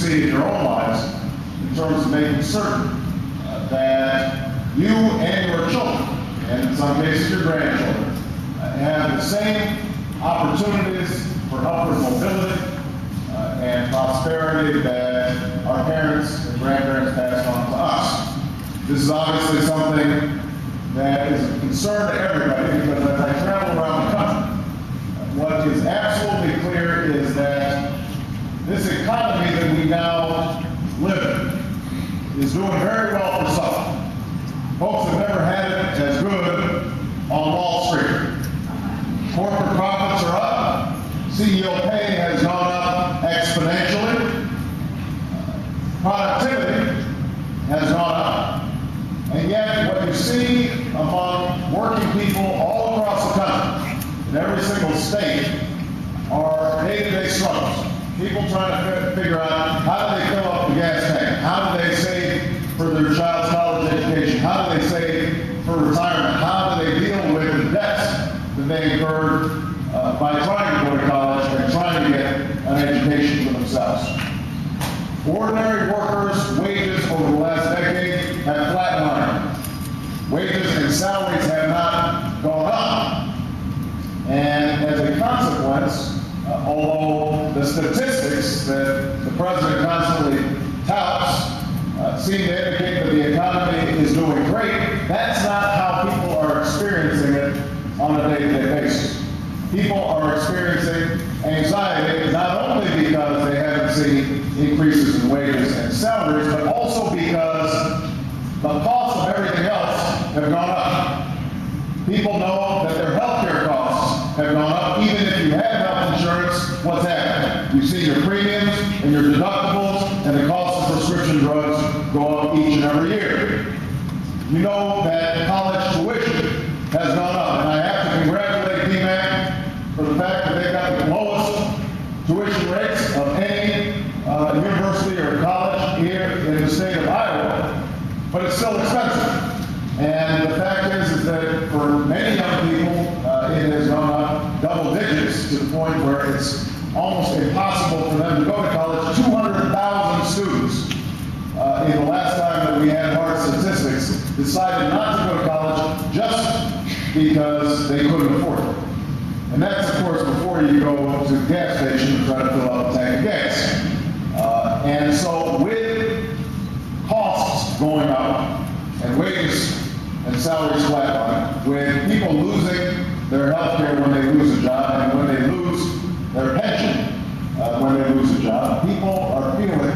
see in your own lives in terms of making certain that you and your children, and in some cases your grandchildren, have the same opportunities for upward mobility and prosperity that our parents and grandparents passed on to us. This is obviously something that is a concern to everybody, because as I travel around the country, what is absolutely clear is that this economy that we now live in is doing very well for some. Folks have never had it as good on Wall Street. Corporate profits are up. CEO pay has gone up exponentially. Productivity has gone up. And yet, what you see among working people all across the country, in every single state, are day-to-day struggles. People trying to figure out how do they fill up the gas tank, how do they save for their child's college education, how do they save for retirement, how do they deal with the debts that they incurred by trying to go to college and trying to get an education for themselves. Ordinary workers' wages over the last decade have flatlined. Wages and salaries have not gone up. And as a consequence, although the statistics that the president constantly touts seem to indicate that the economy is doing great, that's not how people are experiencing it on a day-to-day basis. People are experiencing anxiety not only because they haven't seen increases in wages and salaries, but also because the cost of everything else have gone up. People know that their health care costs have gone up. Even if you have health insurance, what's happening? You see your premiums and your deductibles and the cost of prescription drugs go up each and every year. You know that college tuition has gone up, and I have to congratulate DMAC for the fact that they've got the lowest tuition rates of any university or college here in the state of Iowa, but it's still expensive. And the fact is that for many young people, it has gone up double digits to the point where it's almost impossible for them to go to college. 200,000 students in the last time that we had hard statistics decided not to go to college just because they couldn't afford it. And that's, of course, before you go to the gas station and try to fill up a tank of gas. And so with costs going up and wages and salaries flatline, with people losing their health care when they lose a job and when they lose their pension when they lose a job, people are feeling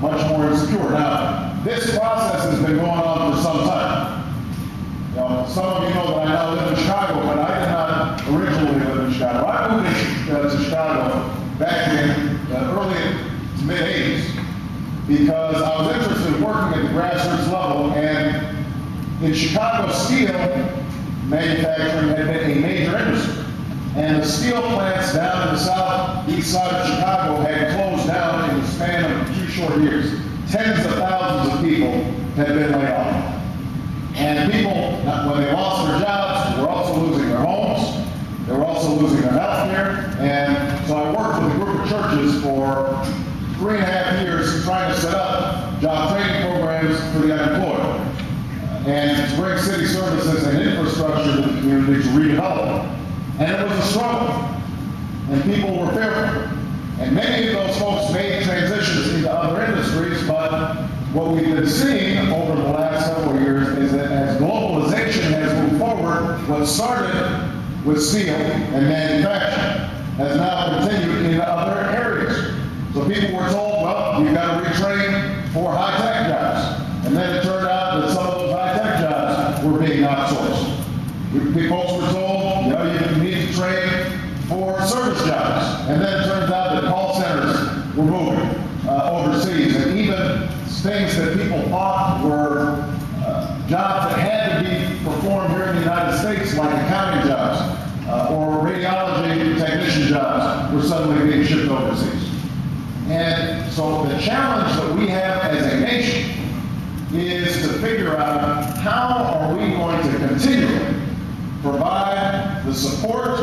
much more insecure. Now, this process has been going on for some time. You know, some of you know that I now live in Chicago, but I did not originally live in Chicago. I moved to Chicago back in the early to mid-'80s because I was interested in working at the grassroots level, and in Chicago, steel manufacturing had been a major industry. And the steel plants down in the southeast side of Chicago had closed down in the span of a few short years. Tens of thousands of people had been laid off. And people, when they lost their jobs, were also losing their homes. They were also losing their health care. And so I worked with a group of churches for 3.5 years trying to set up job training programs for the unemployed and to bring city services and infrastructure to the community to redevelop. And it was a struggle. And people were fearful. And many of those folks made transitions into other industries, but what we've been seeing over the last several years is that as globalization has moved forward, what started with steel and manufacturing has now continued into other areas. So people were told, well, you've got to retrain for high-tech jobs. And then it turned out that some of those high-tech jobs were being outsourced. Folks were told, you know, you need to train for service jobs. And then it turns out that call centers were moving overseas. And even things that people thought were jobs that had to be performed here in the United States, like accounting jobs or radiology technician jobs, were suddenly being shipped overseas. And so the challenge that we have as a nation is to figure out how are we going to continually provide the support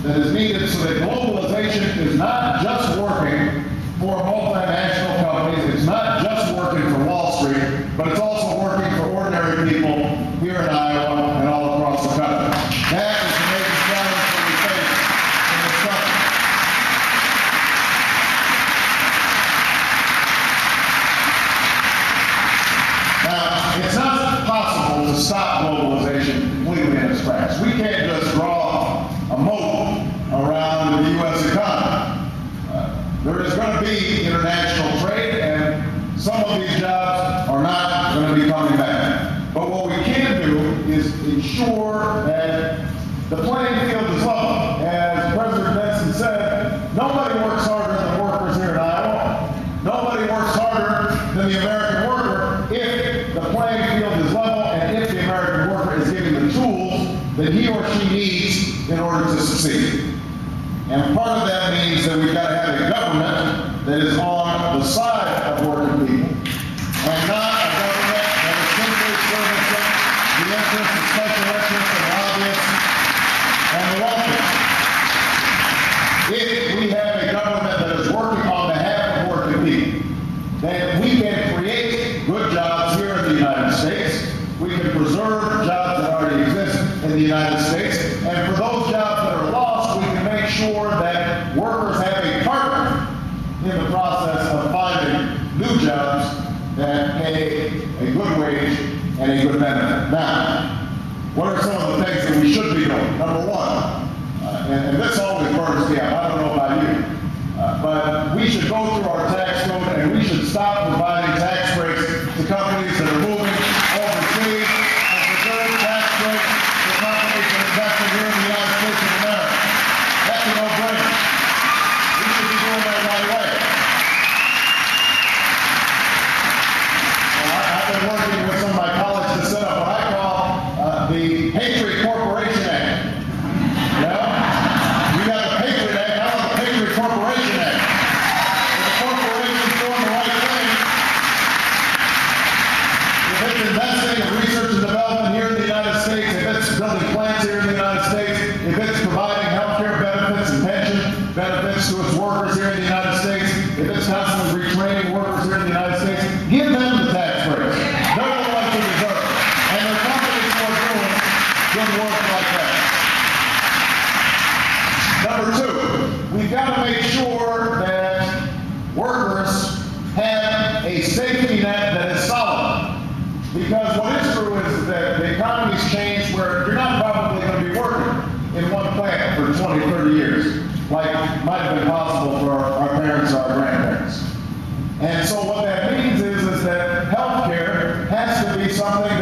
that is needed so that globalization is not just working for multinational companies companies. It's not just working for Wall Street, but it's also working for ordinary people here in Iowa and all across the country. That is the major challenge that we face in this country. Now, it's not possible to stop globalization completely in its tracks. We can't just draw a moat around the U.S. economy. There is going to be international trade, and some of these jobs are not going to be coming back. But what we can do is ensure that the playing field is level. As President Benson said, nobody works harder than workers here in Iowa. Nobody works harder than the American worker if the playing field is level and if the American worker is given the tools that he or she needs in order to succeed. And part of that means that we've got to have a government that is on the side of working people, and not a government that is simply servicing the interests of special interests and lobbyists and the wealthy. If we have a government that is working on behalf of working people, then we can create good jobs here in the United States. We can preserve jobs that already exist in the United States, and for those jobs that are lost, we can make sure that workers have a partner in the process of finding new jobs that pay a good wage and a good benefit. Now, what are some of the things that we should be doing? Number one, and this always burns me up, I don't know about you, but we should go through our tax code and we should stop providing tax breaks to companies that are moving overseas and preserve tax breaks to companies that are investing here in the United States of America. That's a no-brainer. We should be doing that right away. Well, I've been working with some of my colleagues to set up what I call the Patriot Corporation Act. You know? We got the Patriot Act, now the Patriot Corporation Act. If the corporation's doing the right thing, if it's investing in research and development here in the United States, if it's building plants here in the United States, if it's providing health care benefits and pension benefits to its workers here in the United States, if it's constantly retraining workers here in the United States, give them the tax breaks. They're the ones who deserve it. And there are companies who are doing good work like that. Number two, we've got to make sure that workers have a safety net that is solid. Because what is true is that the economy's changed where you're not probably going to be working in one plant for 20, 30 years, like might have been possible for our parents or our grandparents. And so what that means is that healthcare has to be something